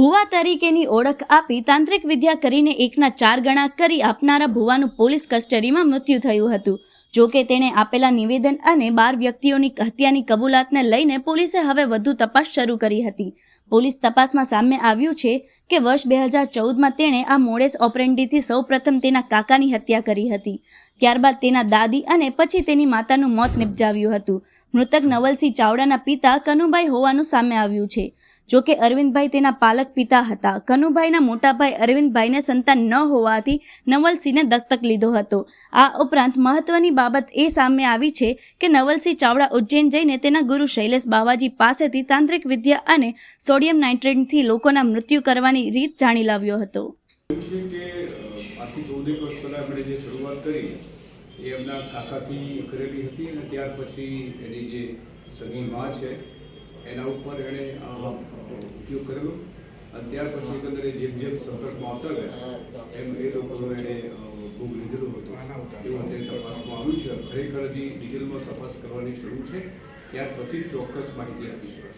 ભુવા તરીકેની ઓળખ આપી તાંત્રિક વિદ્યા કરીને 1ના 4 ગણા કરી આપનારા ભુવાનું પોલીસ કસ્ટડીમાં મૃત્યુ થયું હતું। જો કે તેણે આપેલા નિવેદન અને 12 વ્યક્તિઓની હત્યાની કબૂલાતને લઈને પોલીસે હવે વધુ તપાસ શરૂ કરી હતી। પોલીસ તપાસમાં સામે આવ્યું છે કે વર્ષ 2014માં તેણે આ મોડેસ ઓપરેન્ડીથી સૌપ્રથમ તેના કાકાની હત્યા કરી હતી, ત્યારબાદ તેના દાદી અને પછી તેની માતાનું મોત નિપજાવ્યું હતું। મૃતક નવલસિંહ ચાવડાના પિતા કનુભાઈ હોવાનું સામે આવ્યું છે। જો કે અરવિંદભાઈ તેના પાલક પિતા હતા। કનુભાઈના મોટા ભાઈ અરવિંદભાઈને સંતાન ન હોવાથી નવલસિંહને દત્તક લીધો હતો। આ ઉપરાંત મહત્વની બાબત એ સામે આવી છે કે નવલસિંહ ચાવડા ઉજ્જૈન જઈને તેના ગુરુ શૈલેષ બાવાજી પાસેથી તાંત્રિક વિદ્યા અને સોડિયમ નાઇટ્રેટથી લોકોના મૃત્યુ કરવાની રીત જાણી લાવ્યો હતો। આજથી 14 વર્ષ પહેલાં આપણે જે શરૂઆત કરી એ એમના કાકાથી કરેલી હતી અને ત્યાર પછી એની જે સગી માં છે એના ઉપર એણે ઉપયોગ કરેલો અને ત્યાર પછી એકંદરે જેમ જેમ સંપર્કમાં આવતા ગયા એમ એ લોકોનો એણે ભોગ લીધેલો હતો એવું અત્યારે તપાસમાં આવ્યું છે। ખરેખર હજી ડિટેલમાં તપાસ કરવાની શરૂ છે, ત્યાર પછી ચોક્કસ માહિતી આપીશું।